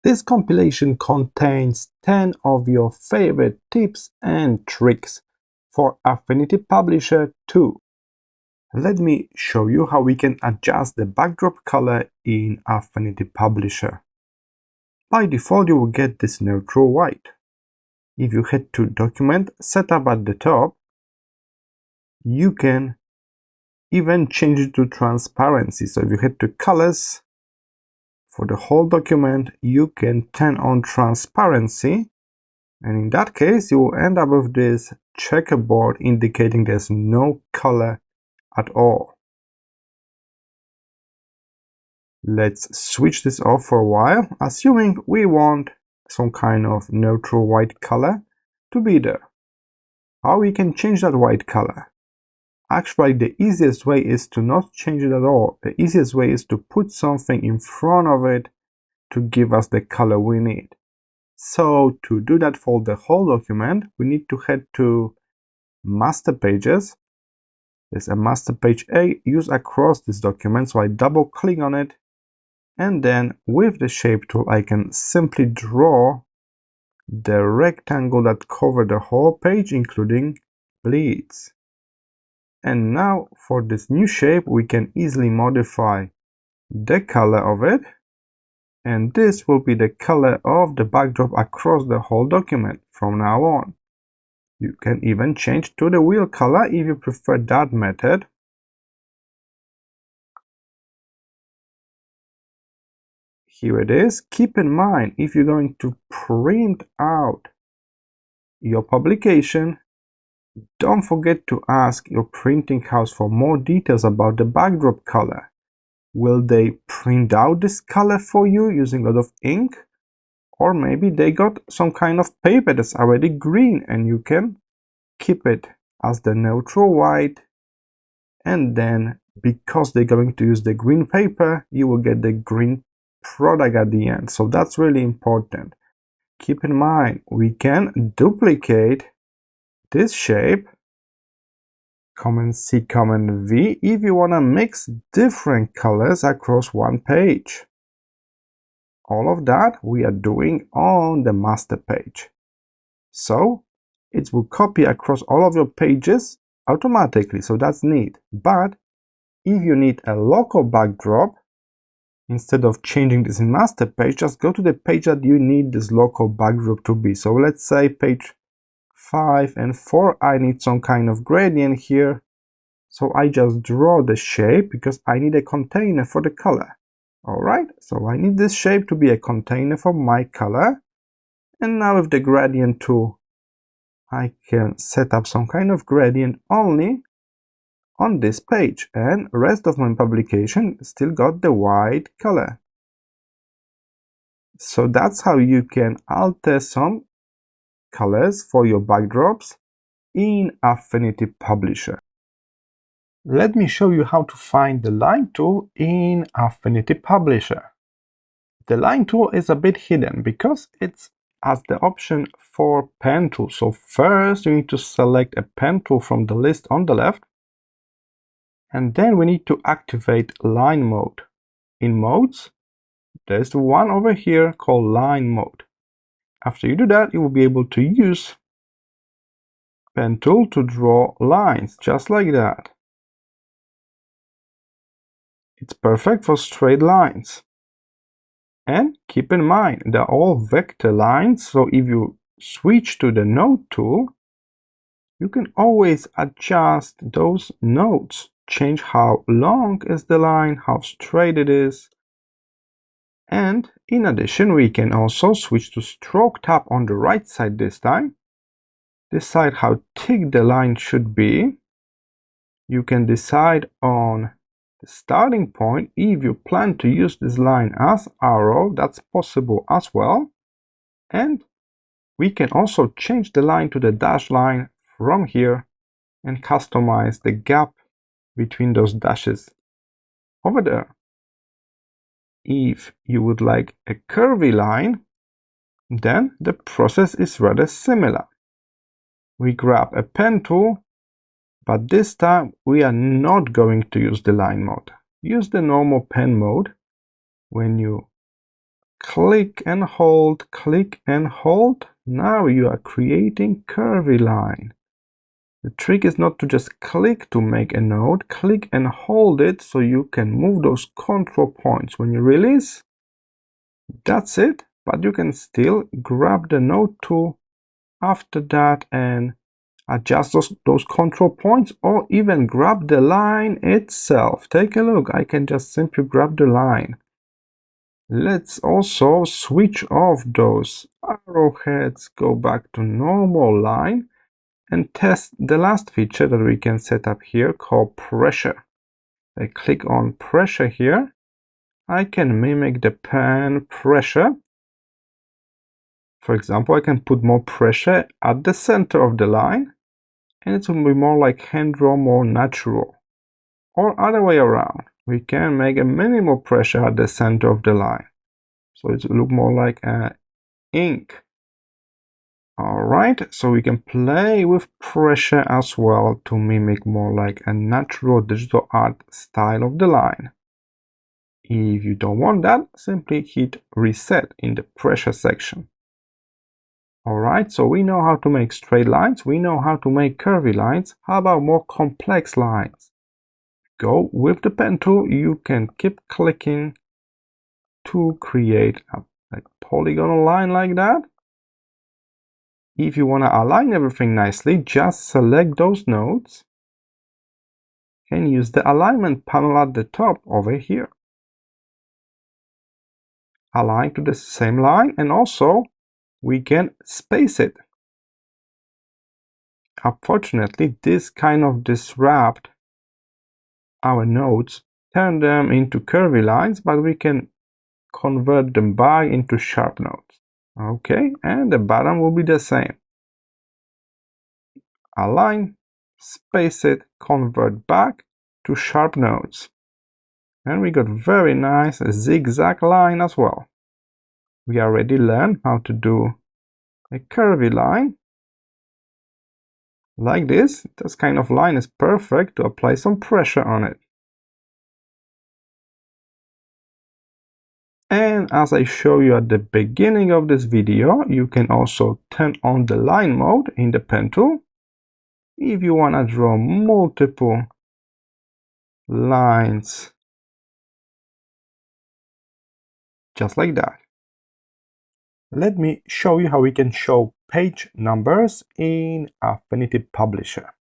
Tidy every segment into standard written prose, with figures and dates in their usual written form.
This compilation contains 10 of your favorite tips and tricks for Affinity Publisher 2. Let me show you how we can adjust the backdrop color in Affinity Publisher. By default, you will get this neutral white. If you head to Document, Setup at the top, you can even change it to transparency. So if you head to Colors, for the whole document, you can turn on transparency. And in that case, you will end up with this checkerboard indicating there's no color at all. Let's switch this off for a while, assuming we want some kind of neutral white color to be there. How we can change that white color? Actually, the easiest way is to not change it at all. The easiest way is to put something in front of it to give us the color we need. So to do that for the whole document, we need to head to Master Pages. There's a Master Page A used across this document, so I double click on it, and then with the Shape tool I can simply draw the rectangle that covers the whole page, including bleeds. And now for this new shape, we can easily modify the color of it, and this will be the color of the backdrop across the whole document from now on. You can even change to the wheel color if you prefer that method. Here it is. Keep in mind, if you're going to print out your publication, don't forget to ask your printing house for more details about the backdrop color. Will they print out this color for you using a lot of ink? Or maybe they got some kind of paper that's already green and you can keep it as the neutral white, and then because they're going to use the green paper, you will get the green product at the end. So that's really important. Keep in mind, we can duplicate this shape, Command C, Command V, if you want to mix different colors across one page. All of that we are doing on the master page. So it will copy across all of your pages automatically, so that's neat. But if you need a local backdrop, instead of changing this in master page, just go to the page that you need this local backdrop to be. So let's say page 5 and 4, I need some kind of gradient here. So I just draw the shape because I need a container for the color. Alright, so I need this shape to be a container for my color. And now with the gradient tool, I can set up some kind of gradient only on this page, and rest of my publication still got the white color. So that's how you can alter some colors for your backdrops in Affinity Publisher. Let me show you how to find the line tool in Affinity Publisher. The line tool is a bit hidden because it's as the option for pen tool. So first you need to select a pen tool from the list on the left, and then we need to activate line mode. In modes, there's one over here called line mode. After you do that, you will be able to use pen tool to draw lines just like that. It's perfect for straight lines. And keep in mind, they're all vector lines, so if you switch to the node tool, you can always adjust those nodes, change how long is the line, how straight it is. And in addition, we can also switch to stroke tab on the right side this time. Decide how thick the line should be. You can decide on the starting point. If you plan to use this line as arrow, that's possible as well. And we can also change the line to the dash line from here and customize the gap between those dashes over there. If you would like a curvy line, then the process is rather similar. We grab a pen tool, but this time we are not going to use the line mode. Use the normal pen mode. When you click and hold, click and hold. Now you are creating curvy line. The trick is not to just click to make a node, click and hold it so you can move those control points. When you release, that's it, but you can still grab the node tool after that and adjust those control points, or even grab the line itself. Take a look, I can just simply grab the line. Let's also switch off those arrowheads, go back to normal line, and test the last feature that we can set up here called pressure. I click on pressure here. I can mimic the pen pressure. For example, I can put more pressure at the center of the line, and it will be more like hand draw, more natural. Or other way around, we can make a minimal pressure at the center of the line, so it will look more like ink. Alright, so we can play with pressure as well to mimic more like a natural digital art style of the line. If you don't want that, simply hit reset in the pressure section. Alright, so we know how to make straight lines, we know how to make curvy lines. How about more complex lines? Go with the pen tool, you can keep clicking to create a polygonal line like that. If you want to align everything nicely, just select those nodes and use the alignment panel at the top over here. Align to the same line, and also we can space it. Unfortunately, this kind of disrupt our nodes, turn them into curvy lines, but we can convert them back into sharp nodes. Okay, and the bottom will be the same. Align, space it, convert back to sharp nodes. And we got very nice zigzag line as well. We already learned how to do a curvy line like this. This kind of line is perfect to apply some pressure on it. And as I show you at the beginning of this video, you can also turn on the line mode in the pen tool if you want to draw multiple lines just like that. Let me show you how we can show page numbers in Affinity Publisher.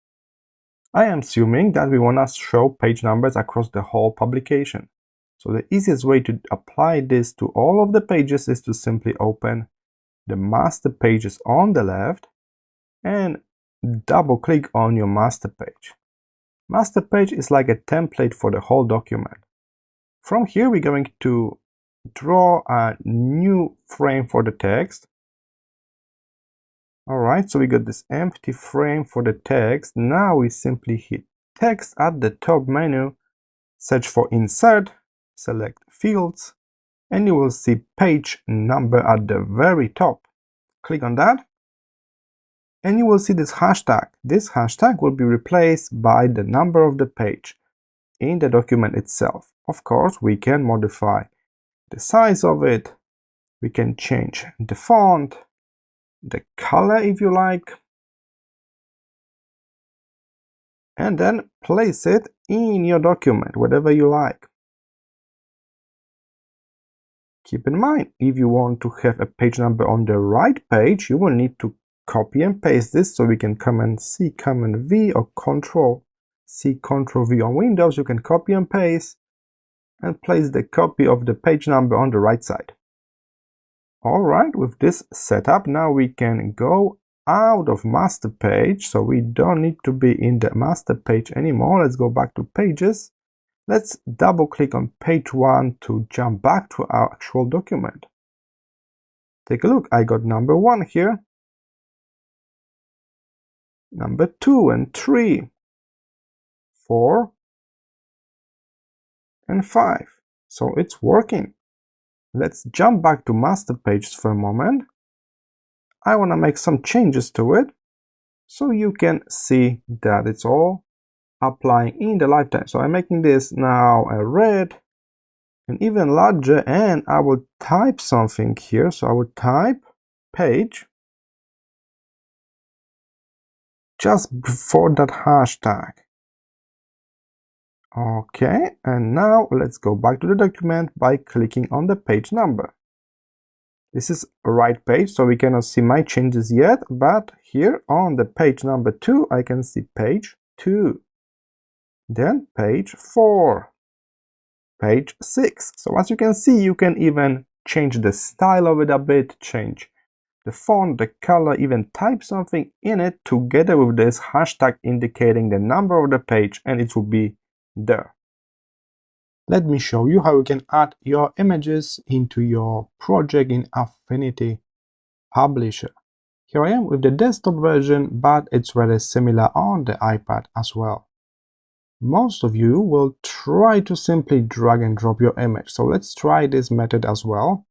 I am assuming that we want to show page numbers across the whole publication. So the easiest way to apply this to all of the pages is to simply open the master pages on the left and double click on your master page. Master page is like a template for the whole document. From here, we're going to draw a new frame for the text. Alright, so we got this empty frame for the text. Now we simply hit text at the top menu, search for insert, select fields, and you will see page number at the very top. Click on that, and you will see this hashtag. This hashtag will be replaced by the number of the page in the document itself. Of course, we can modify the size of it, we can change the font, the color if you like, and then place it in your document, whatever you like. Keep in mind, if you want to have a page number on the right page, you will need to copy and paste this, so we can Command C, Command V, or Control C, Control V on Windows. You can copy and paste and place the copy of the page number on the right side. Alright, with this setup, now we can go out of master page, so we don't need to be in the master page anymore. Let's go back to pages. Let's double click on page 1 to jump back to our actual document. Take a look, I got number 1 here, number 2 and 3, 4 and 5. So it's working. Let's jump back to master pages for a moment. I want to make some changes to it so you can see that it's all applying in the lifetime. So I'm making this now a red and even larger, and I will type something here. So I would type page just before that hashtag. Okay, and now let's go back to the document by clicking on the page number. This is a right page, so we cannot see my changes yet, but here on the page number 2, I can see page 2, then page 4, page 6. So as you can see, you can even change the style of it a bit, change the font, the color, even type something in it together with this hashtag indicating the number of the page, and it will be there. Let me show you how you can add your images into your project in Affinity Publisher. Here I am with the desktop version, but it's very similar on the iPad as well. Most of you will try to simply drag and drop your image, so let's try this method as well.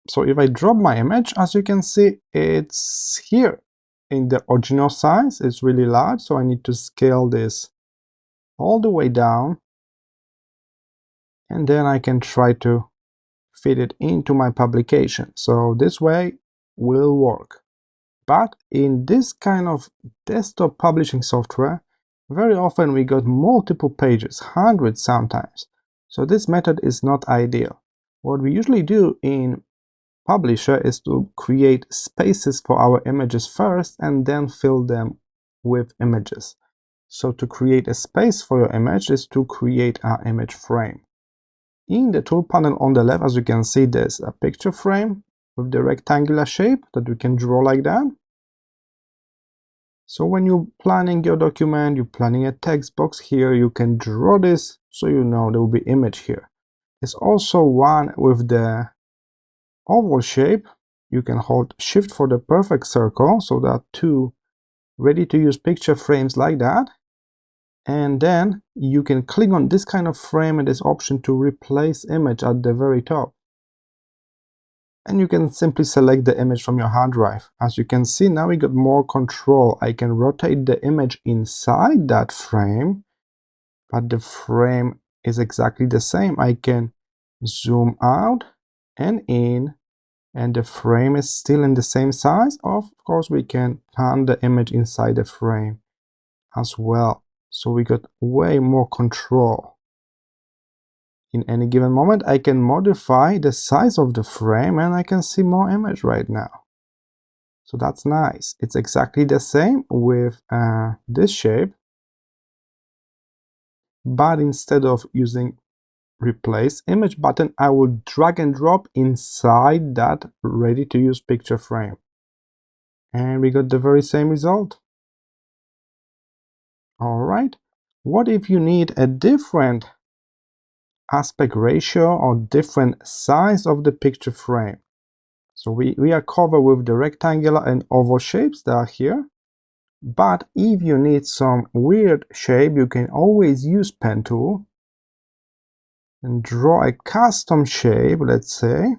So if I drop my image, as you can see, it's here in the original size. It's really large, so I need to scale this all the way down, and then I can try to fit it into my publication. So this way will work. But in this kind of desktop publishing software, very often we got multiple pages, hundreds sometimes. So this method is not ideal. What we usually do in Publisher is to create spaces for our images first and then fill them with images. So to create a space for your image is to create an image frame. In the tool panel on the left, as you can see, there's a picture frame with the rectangular shape that we can draw like that. So when you're planning your document, you're planning a text box here, you can draw this so you know there will be image here. There's also one with the oval shape. You can hold Shift for the perfect circle, so that two ready-to-use picture frames like that. And then you can click on this kind of frame and this option to replace image at the very top. And you can simply select the image from your hard drive. As you can see, now we got more control. I can rotate the image inside that frame, but the frame is exactly the same. I can zoom out and in, and the frame is still in the same size. Of course, we can pan the image inside the frame as well. So we got way more control. In any given moment, I can modify the size of the frame and I can see more image right now. So that's nice. It's exactly the same with this shape, but instead of using replace image button, I will drag and drop inside that ready-to-use picture frame. And we got the very same result. All right. What if you need a different aspect ratio or different size of the picture frame? So we are covered with the rectangular and oval shapes that are here. But if you need some weird shape, you can always use pen tool and draw a custom shape, let's say,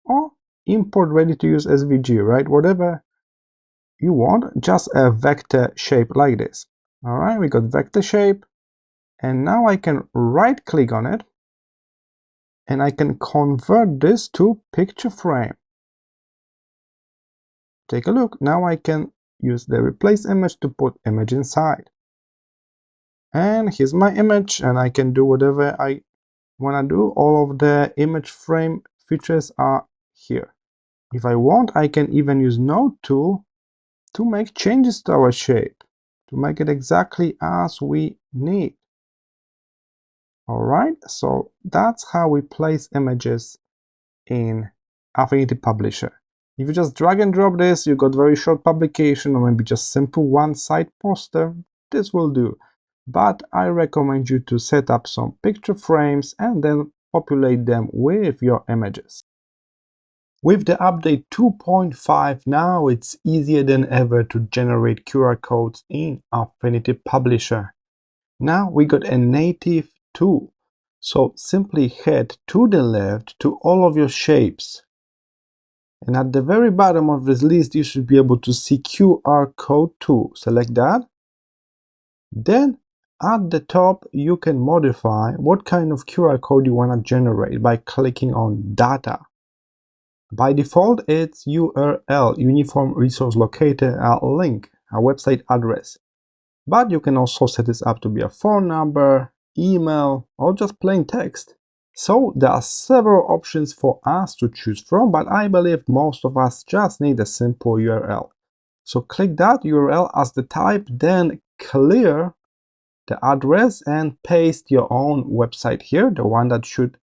or import ready-to-use SVG, right? Whatever you want, just a vector shape like this. All right, we got vector shape, and now I can right click on it and I can convert this to picture frame. Take a look. Now I can use the replace image to put image inside. And here's my image, and I can do whatever I want to do. All of the image frame features are here. If I want, I can even use node tool to make changes to our shape, to make it exactly as we need. All right, so that's how we place images in Affinity Publisher. If you just drag and drop this, you got very short publication, or maybe just simple one-side poster, this will do. But I recommend you to set up some picture frames and then populate them with your images. With the update 2.5, now it's easier than ever to generate QR codes in Affinity Publisher. Now we got a native tool. So simply head to the left to all of your shapes. And at the very bottom of this list, you should be able to see QR code tool. Select that. Then At the top, you can modify what kind of QR code you want to generate by clicking on Data. By default, it's URL, Uniform Resource Locator, a link, a website address. But you can also set this up to be a phone number, email, or just plain text. So there are several options for us to choose from, but I believe most of us just need a simple URL. So click that URL as the type, then clear the address and paste your own website here, the one that should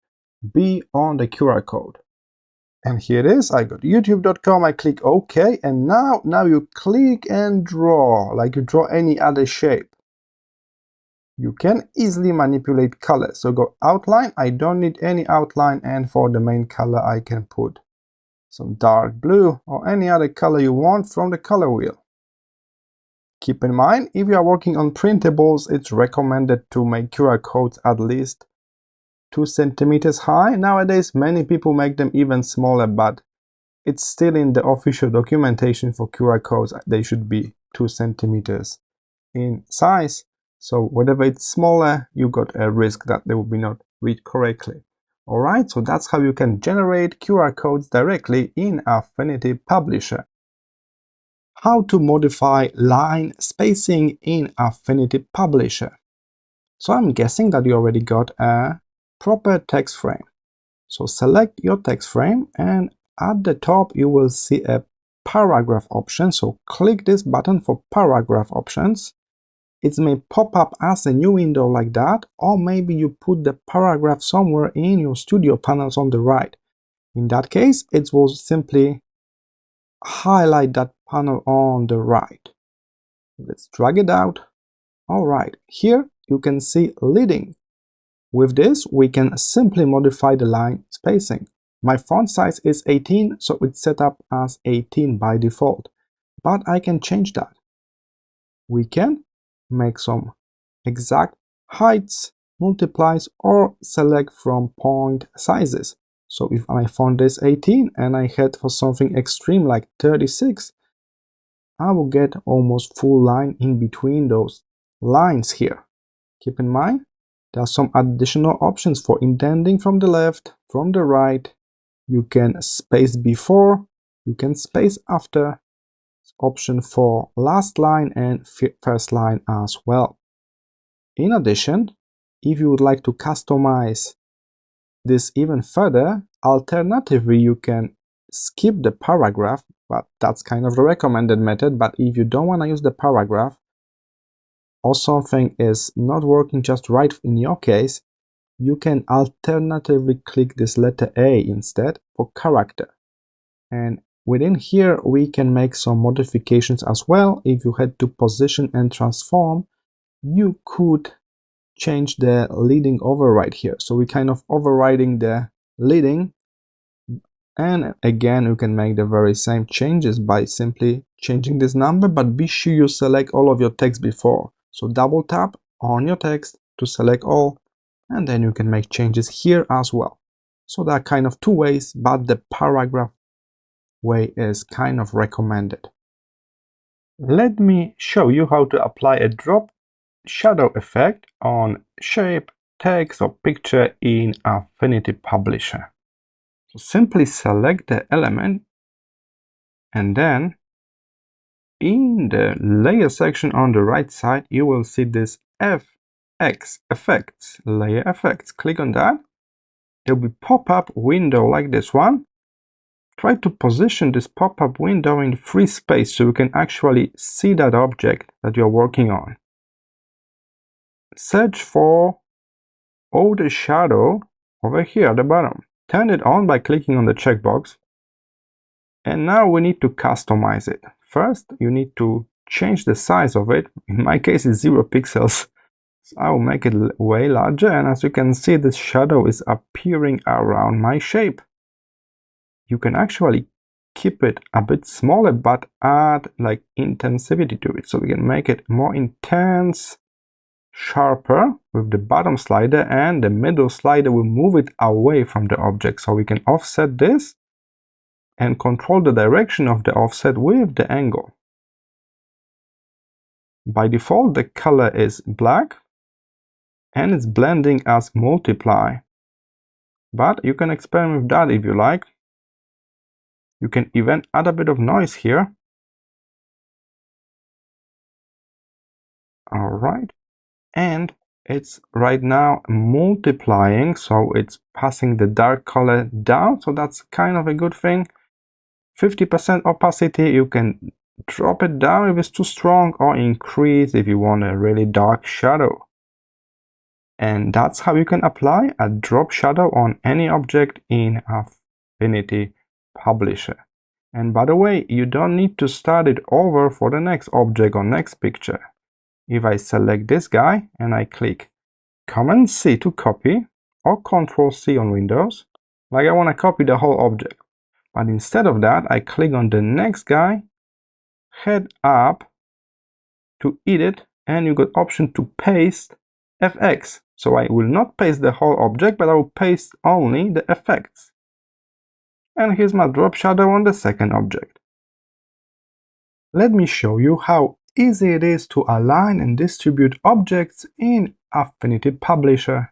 be on the QR code. And here it is. I go to youtube.com, I click OK, and now you click and draw, like you draw any other shape. You can easily manipulate colors. So go outline, I don't need any outline, and for the main color I can put some dark blue or any other color you want from the color wheel. Keep in mind, if you are working on printables, it's recommended to make QR codes at least 2 centimeters high. Nowadays, many people make them even smaller, but it's still in the official documentation for QR codes. They should be 2 centimeters in size. So whatever it's smaller, you got a risk that they will be not read correctly. All right, so that's how you can generate QR codes directly in Affinity Publisher. How to modify line spacing in Affinity Publisher. So I'm guessing that you already got a proper text frame. So select your text frame, and at the top you will see a paragraph option. So click this button for paragraph options. It may pop up as a new window like that, or maybe you put the paragraph somewhere in your studio panels on the right. In that case, it will simply highlight that panel on the right. Let's drag it out. All right, here you can see leading. With this, we can simply modify the line spacing. My font size is 18, so it's set up as 18 by default, but I can change that. We can make some exact heights, multiplies, or select from point sizes. So if my font is 18 and I head for something extreme like 36, I will get almost full line in between those lines here. Keep in mind, there are some additional options for indenting from the left, from the right. You can space before, you can space after. Option for last line and first line as well. In addition, if you would like to customize this even further, alternatively you can skip the paragraph, but that's kind of the recommended method. But if you don't want to use the paragraph, or something is not working just right in your case, you can alternatively click this letter A instead for character. And within here, we can make some modifications as well. If you had to position and transform, you could change the leading override here. So we're kind of overriding the leading. And again, you can make the very same changes by simply changing this number, but be sure you select all of your text before. So double tap on your text to select all, and then you can make changes here as well. So there are kind of two ways, but the paragraph way is kind of recommended. Let me show you how to apply a drop shadow effect on shape, text, or picture in Affinity Publisher. So simply select the element, and then in the layer section on the right side, you will see this FX effects, layer effects. Click on that. There will be pop-up window like this one. Try to position this pop-up window in free space so you can actually see that object that you're working on. Search for outer shadow over here at the bottom. Turn it on by clicking on the checkbox. And now we need to customize it. First, you need to change the size of it. In my case, it's 0 pixels. So I will make it way larger, and as you can see, this shadow is appearing around my shape. You can actually keep it a bit smaller, but add like intensity to it. So we can make it more intense, sharper with the bottom slider, and the middle slider will move it away from the object. So we can offset this and control the direction of the offset with the angle. By default, the color is black. and it's blending as multiply. But you can experiment with that if you like. You can even add a bit of noise here. All right, and it's right now multiplying, so it's passing the dark color down, so that's kind of a good thing. 50% opacity, you can drop it down if it's too strong, or increase if you want a really dark shadow. And that's how you can apply a drop shadow on any object in Affinity Publisher. And by the way, you don't need to start it over for the next object or next picture. If I select this guy and I click Command C to copy, or Control C on Windows, like I want to copy the whole object. But instead of that, I click on the next guy, head up to edit, and you got option to paste FX. So I will not paste the whole object, but I will paste only the effects. And here's my drop shadow on the second object. Let me show you how easy it is to align and distribute objects in Affinity Publisher.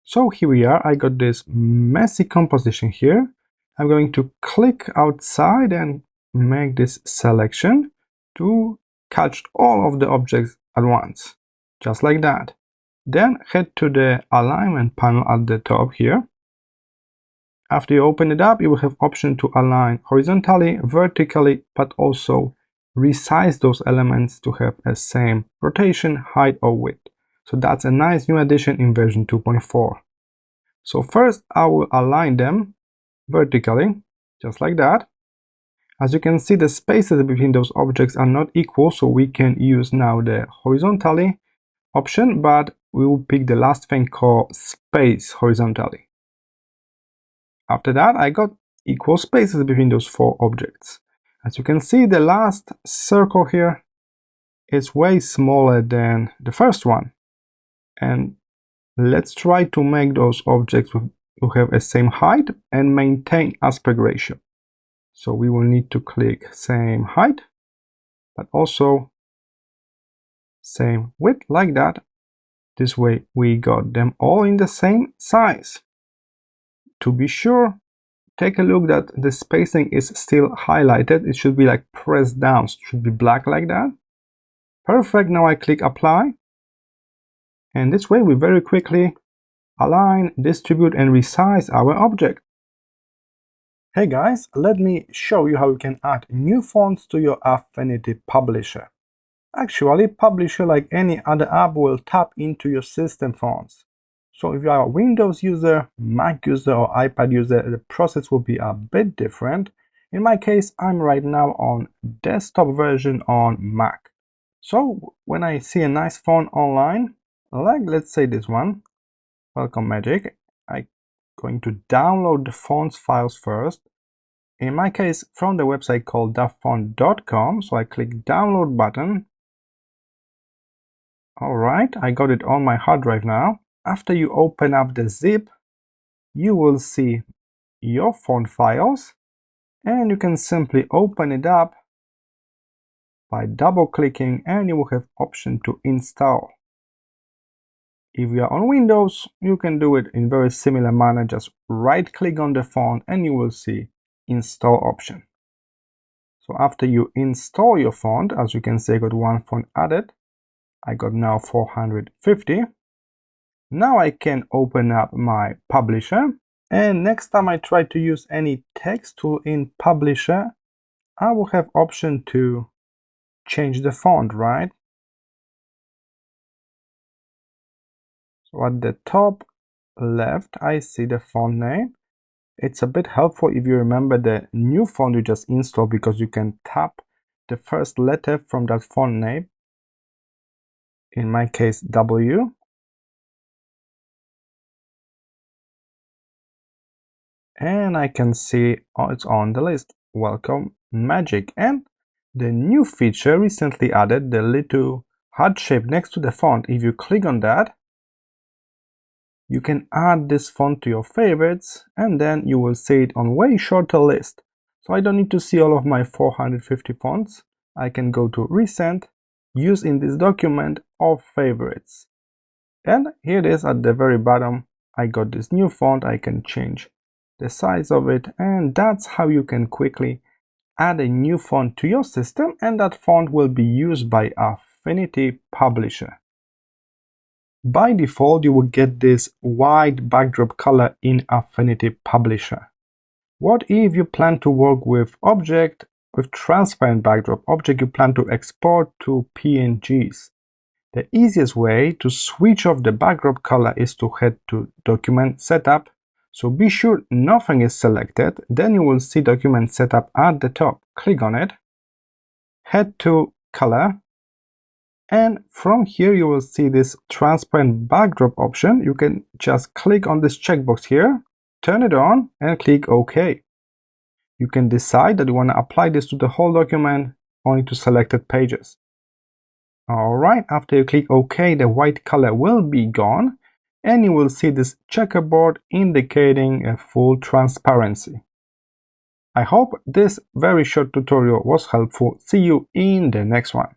So here we are, I got this messy composition here. I'm going to click outside and make this selection to catch all of the objects at once, just like that. Then head to the alignment panel at the top here. After you open it up, you will have option to align horizontally, vertically, but also resize those elements to have a same rotation, height, or width. So that's a nice new addition in version 2.4. So first I will align them vertically, just like that. As you can see, the spaces between those objects are not equal, so we can use now the horizontally option, but we will pick the last thing called space horizontally. After that, I got equal spaces between those four objects. As you can see, the last circle here is way smaller than the first one. And let's try to make those objects who have the same height and maintain aspect ratio. So we will need to click same height, but also same width, like that. This way we got them all in the same size. To be sure, take a look that the spacing is still highlighted. It should be like pressed down, it should be black like that. Perfect. Now I click apply, and this way we very quickly align, distribute, and resize our object. Hey guys, let me show you how you can add new fonts to your Affinity Publisher. Actually, Publisher, like any other app, will tap into your system fonts. So if you are a Windows user, Mac user, or iPad user, the process will be a bit different. In my case, I'm right now on desktop version on Mac. So when I see a nice font online, like let's say this one, Welcome Magic, I'm going to download the fonts files first. In my case, from the website called dafont.com, so I click download button. Alright, I got it on my hard drive now. After you open up the zip, you will see your font files, and you can simply open it up by double clicking, and you will have option to install. If you are on Windows, you can do it in very similar manner. Just right click on the font and you will see install option. So after you install your font, as you can see, I got one font added. I got now 450. Now I can open up my Publisher, and next time I try to use any text tool in Publisher, I will have option to change the font, right? So at the top left, I see the font name. It's a bit helpful if you remember the new font you just installed, because you can tap the first letter from that font name. In my case, W. And I can see it's on the list, Welcome Magic. And the new feature recently added, the little heart shape next to the font. If you click on that, you can add this font to your favorites, and then you will see it on way shorter list. So I don't need to see all of my 450 fonts. I can go to recent, use in this document, or favorites. And here it is at the very bottom. I got this new font. I can change the size of it, and that's how you can quickly add a new font to your system, and that font will be used by Affinity Publisher. By default, you will get this white backdrop color in Affinity Publisher. What if you plan to work with object with transparent backdrop, object you plan to export to PNGs? The easiest way to switch off the backdrop color is to head to Document Setup. So be sure nothing is selected. Then you will see Document Setup at the top. Click on it. Head to Color. And from here you will see this transparent backdrop option. You can just click on this checkbox here, turn it on, and click OK. You can decide that you want to apply this to the whole document, only to selected pages. Alright, after you click OK, the white color will be gone, and you will see this checkerboard indicating a full transparency. I hope this very short tutorial was helpful. See you in the next one.